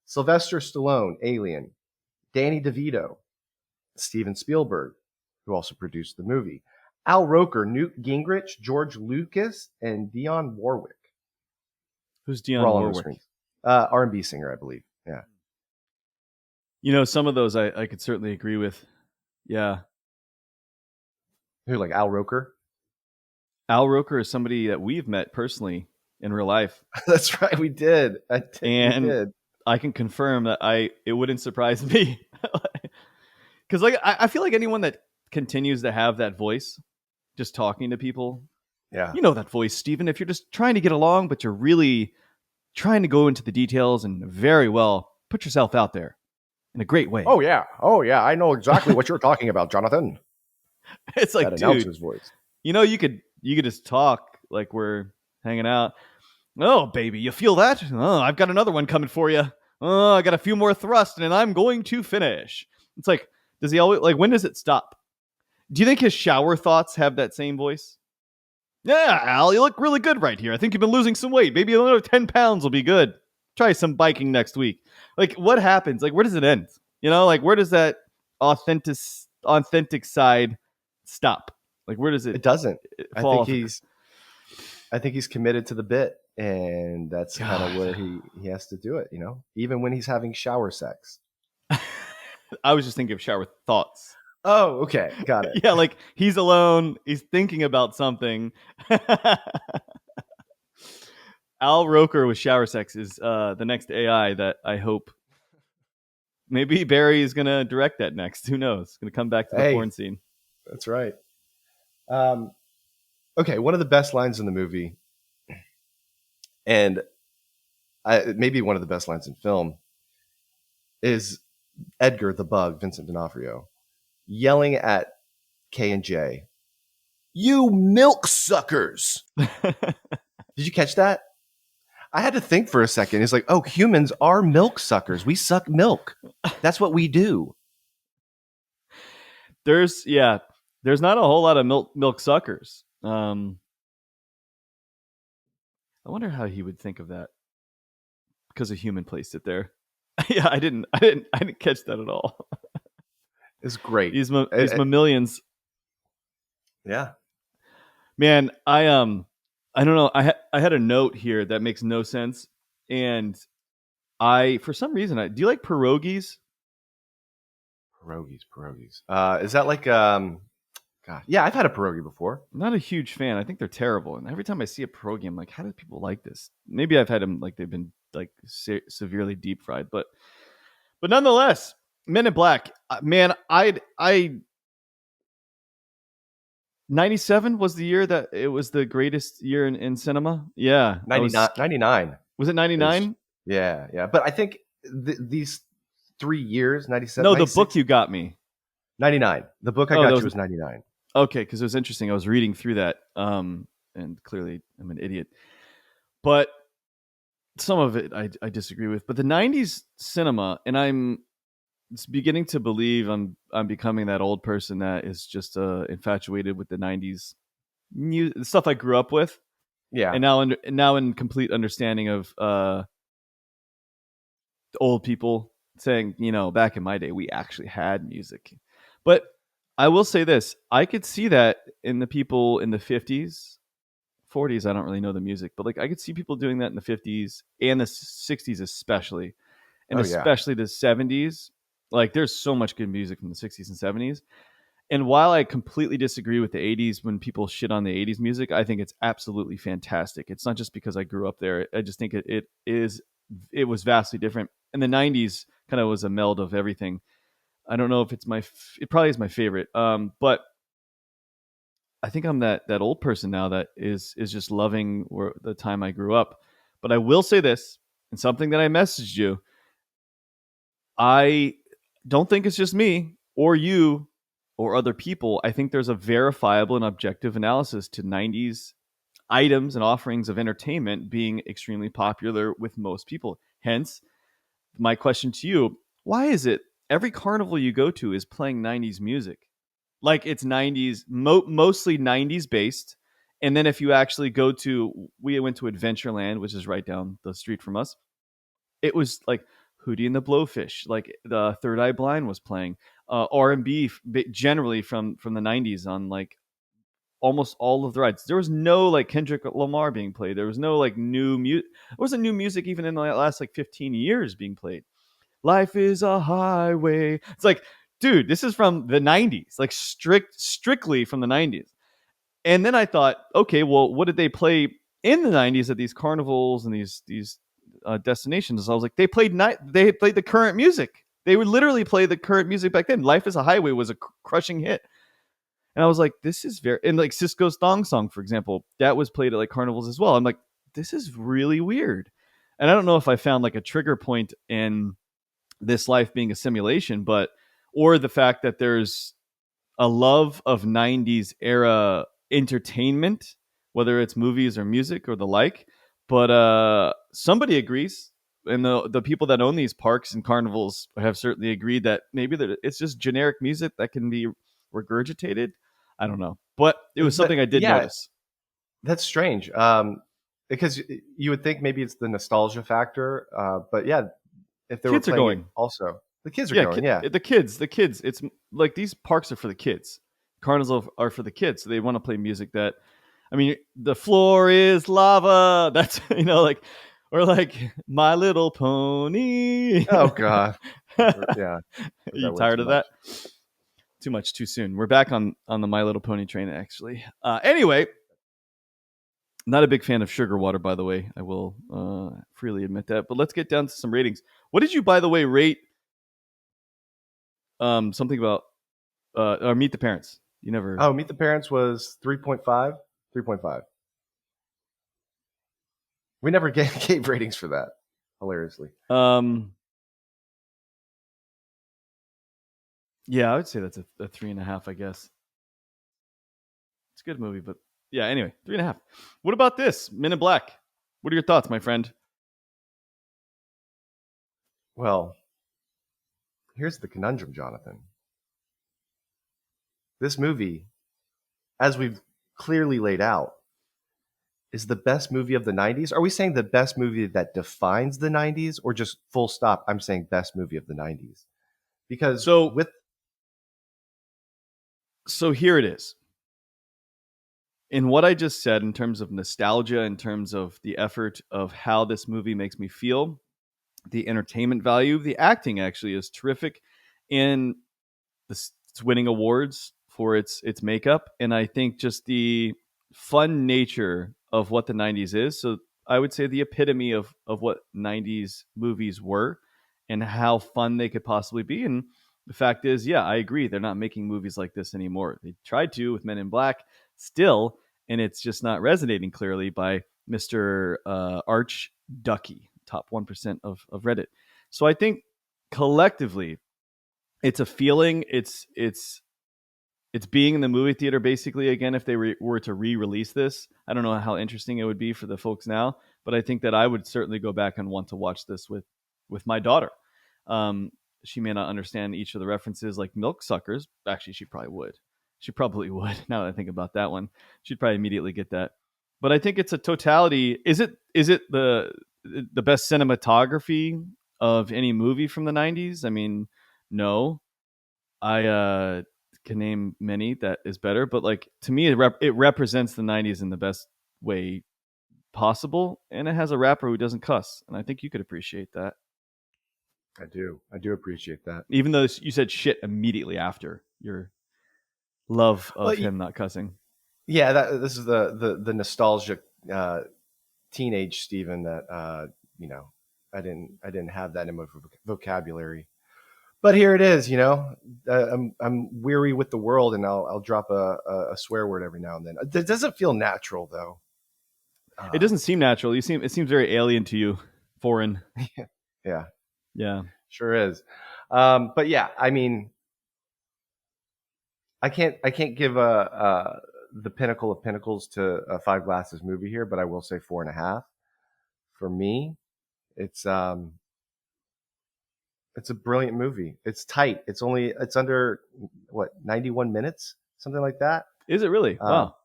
Sylvester Stallone, Alien. Danny DeVito, Steven Spielberg, who also produced the movie. Al Roker, Newt Gingrich, George Lucas, and Dionne Warwick who's were Dionne all on the Warwick? screens. R&B singer, I believe. Yeah. Some of those I could certainly agree with. Yeah, Who, like Al Roker? Al Roker is somebody that we've met personally in real life, That's right. We did. We and did. I can confirm that it wouldn't surprise me. Because like I feel like anyone that continues to have that voice, just talking to people, Yeah. that voice, Stephen. If you're just trying to get along, but you're really trying to go into the details and very well put yourself out there in a great way. Oh, yeah. Oh, yeah. I know exactly what you're talking about, Jonathan. It's like, That dude, announcer's voice. you could just talk like we're hanging out. Oh, baby, you feel that? Oh, I've got another one coming for you. Oh, I got a few more thrusts, and I'm going to finish. It's like, does he always like? When does it stop? Do you think his shower thoughts have that same voice? Yeah, Al, you look really good right here. I think you've been losing some weight. Maybe another 10 pounds will be good. Try some biking next week. Like, what happens? Like, where does it end? Like, where does that authentic side stop? Like, where does It doesn't. I fall think off? he's committed to the bit, and that's kind of God. where he has to do it, even when he's having shower sex. I was just thinking of shower thoughts. Oh, okay. Got it. Yeah, like he's alone. He's thinking about something. Al Roker with shower sex is the next AI that I hope. Maybe Barry is going to direct that next. Who knows? Going to come back to the Hey, porn scene. that's right. Okay, one of the best lines in the movie, and maybe one of the best lines in film, is Edgar the Bug, Vincent D'Onofrio, yelling at K and J, "You milk suckers!" Did you catch that? I had to think for a second. It's like, oh, humans are milk suckers. We suck milk. That's what we do. There's not a whole lot of milk suckers. I wonder how he would think of that because a human placed it there. Yeah, I didn't catch that at all. It's great. These mammalians. Yeah. Man, I don't know. I had a note here that makes no sense, and for some reason, do you like pierogies? Pierogies. Is that like God? Yeah, I've had a pierogi before. I'm not a huge fan. I think they're terrible, and every time I see a pierogi, I'm like, how do people like this? Maybe I've had them like they've been like severely deep fried, but nonetheless, Men in Black. Man, '97 was the year that it was the greatest year in cinema. Yeah, I was. 99, 99 Was it is, 99? yeah, yeah. But I think these 3 years, 97, No, the book 96, you got me. 99. The book I Oh, that got you was was 99. okay because it was interesting. I was reading through that, and clearly I'm an idiot. But some of it I disagree with. But the '90s cinema, and I'm beginning to believe I'm becoming that old person that is just infatuated with the '90s stuff I grew up with, Yeah. and now in complete understanding of old people saying, back in my day, we actually had music. But I will say this: I could see that in the people in the '50s, '40s. I don't really know the music, but like I could see people doing that in the '50s and the '60s, especially, and Oh yeah. especially the '70s. Like, there's so much good music from the '60s and '70s. And while I completely disagree with the '80s when people shit on the '80s music, I think it's absolutely fantastic. It's not just because I grew up there. I just think it was vastly different. And the '90s kind of was a meld of everything. I don't know if it probably is my favorite. But I think I'm that old person now that is just loving the time I grew up. But I will say this, and something that I messaged you, I don't think it's just me or you or other people. I think there's a verifiable and objective analysis to '90s items and offerings of entertainment being extremely popular with most people. Hence, my question to you: why is it every carnival you go to is playing '90s music? Like, it's '90s, mostly '90s based. And then if you actually we went to Adventureland, which is right down the street from us. It was like Hootie and the Blowfish, like the Third Eye Blind was playing, R&B generally from the '90s on like almost all of the rides. There was no like Kendrick Lamar being played. There was no like new music. There wasn't new music even in the last like 15 years being played. Life is a highway. It's like, dude, this is from the '90s, like strictly from the '90s. And then I thought, okay, well, what did they play in the '90s at these carnivals and these destinations? I was like, they played the current music. They would literally play the current music back then. Life is a Highway was a crushing hit. And I was like, this is very, and like Cisco's Thong Song, for example, that was played at like carnivals as well. I'm like, this is really weird. And I don't know if I found like a trigger point in this life being a simulation, or the fact that there's a love of '90s era entertainment, whether it's movies or music or the like. But somebody agrees, and the people that own these parks and carnivals have certainly agreed that maybe that it's just generic music that can be regurgitated. I don't know, but it was something I did Yeah, notice. that's strange. Because you would think maybe it's the nostalgia factor. But yeah, if they were Kids are playing it going. also, the kids are Yeah, going. Yeah. the kids. It's like these parks are for the kids. Carnivals are for the kids. So they want to play music that, I mean, the floor is lava. That's like, or like My Little Pony. Oh God. Yeah. Are Put you that way tired too of that? much. Too much, too soon. We're back on the My Little Pony train, actually. Anyway, not a big fan of sugar water, by the way. I will freely admit that. But let's get down to some ratings. What did you, by the way, rate something about or Meet the Parents? You never. Oh, Meet the Parents was 3.5. 3.5. We never gave ratings for that. Hilariously. Um, yeah, I would say that's a 3.5. I guess it's a good movie, but yeah. Anyway, 3.5. What about this Men in Black? What are your thoughts, my friend? Well, here's the conundrum, Jonathan. This movie, as we've clearly laid out, is the best movie of the 90s. Are we saying the best movie that defines the 90s, or just full stop? I'm saying best movie of the 90s. Because So with so here it is. In what I just said, in terms of nostalgia, in terms of the effort of how this movie makes me feel, the entertainment value, the acting actually is terrific, and it's winning awards for its makeup, and I think just the fun nature of what the '90s is. So I would say the epitome of what '90s movies were, and how fun they could possibly be. And the fact is, yeah, I agree. They're not making movies like this anymore. They tried to with Men in Black still, and it's just not resonating clearly by Mr. Arch Ducky, top 1% of Reddit. So I think collectively, it's a feeling. It's being in the movie theater basically again. If they were to re-release this, I don't know how interesting it would be for the folks now, but I think that I would certainly go back and want to watch this with my daughter. Um, she may not understand each of the references like milk suckers. Actually, she probably would. She probably would. Now that I think about that one, she'd probably immediately get that. But I think it's a totality. Is it the best cinematography of any movie from the '90s? I mean, no. I can name many that is better, but like to me, it represents the '90s in the best way possible, and it has a rapper who doesn't cuss, and I think you could appreciate that. I do appreciate that. Even though you said shit immediately after your love Well, of him not cussing. yeah, this is the nostalgic teenage Steven that I didn't have that in my vocabulary. But here it is, I'm weary with the world, and I'll drop a swear word every now and then. It doesn't feel natural though. It doesn't seem natural. It seems very alien to you, foreign. Yeah, Yeah. sure is. But yeah, I mean, I can't give the pinnacle of pinnacles to a Five Glasses movie here, but I will say 4.5 for me. It's a brilliant movie. It's tight. It's under what 91 minutes, something like that. Is it really? Wow.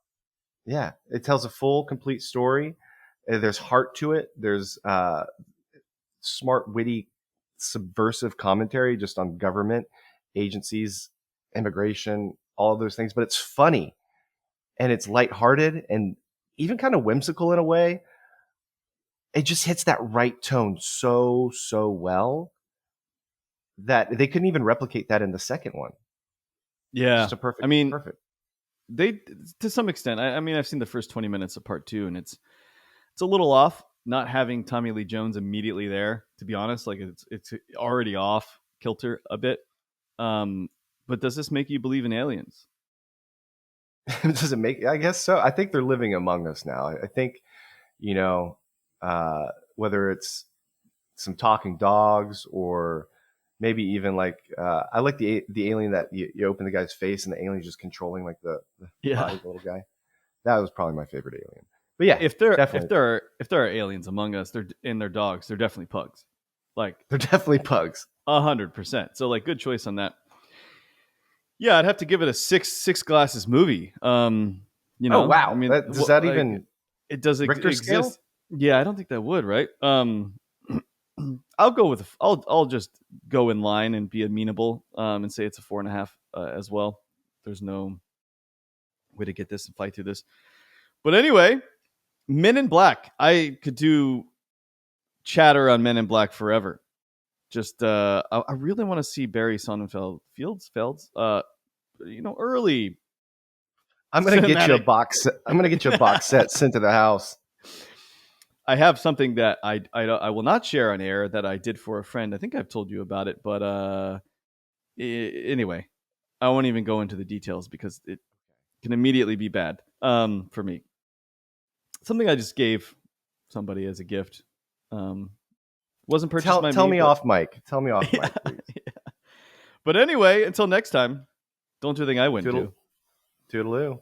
Yeah, it tells a full, complete story. There's heart to it. There's smart, witty, subversive commentary just on government, agencies, immigration, all of those things. But it's funny, and it's lighthearted, and even kind of whimsical in a way. It just hits that right tone so well that they couldn't even replicate that in the second one. Yeah. Just a perfect. I mean, perfect. They, to some extent, I mean, I've seen the first 20 minutes of part 2, and it's a little off not having Tommy Lee Jones immediately there, to be honest. Like it's already off kilter a bit. But does this make you believe in aliens? Does it make? I guess so. I think they're living among us now. I think, whether it's some talking dogs or maybe even like I like the alien that you open the guy's face and the alien's just controlling like the body of the little guy. That was probably my favorite alien. But yeah, if there are aliens among us, they're in their dogs. They're definitely pugs. Like they're definitely pugs. 100%. So like, good choice on that. Yeah, I'd have to give it a six glasses movie. Oh wow! I mean, does that like, even it does Richter exist? Scale? Yeah, I don't think that would. Right. I'll just go in line and be amenable and say it's a 4.5 as well. There's no way to get this and fight through this. But anyway, Men in Black. I could do chatter on Men in Black forever. Just I really want to see Barry Sonnenfeld Felds early. I'm gonna get you a box. I'm gonna get you a box set sent to the house. I have something that I will not share on air that I did for a friend. I think I've told you about it, but anyway, I won't even go into the details because it can immediately be bad for me. Something I just gave somebody as a gift. Wasn't purchased by me. Tell me off mic. Tell me off mic, please. Yeah. But anyway, until next time, don't do the thing I wouldn't do. Toodaloo.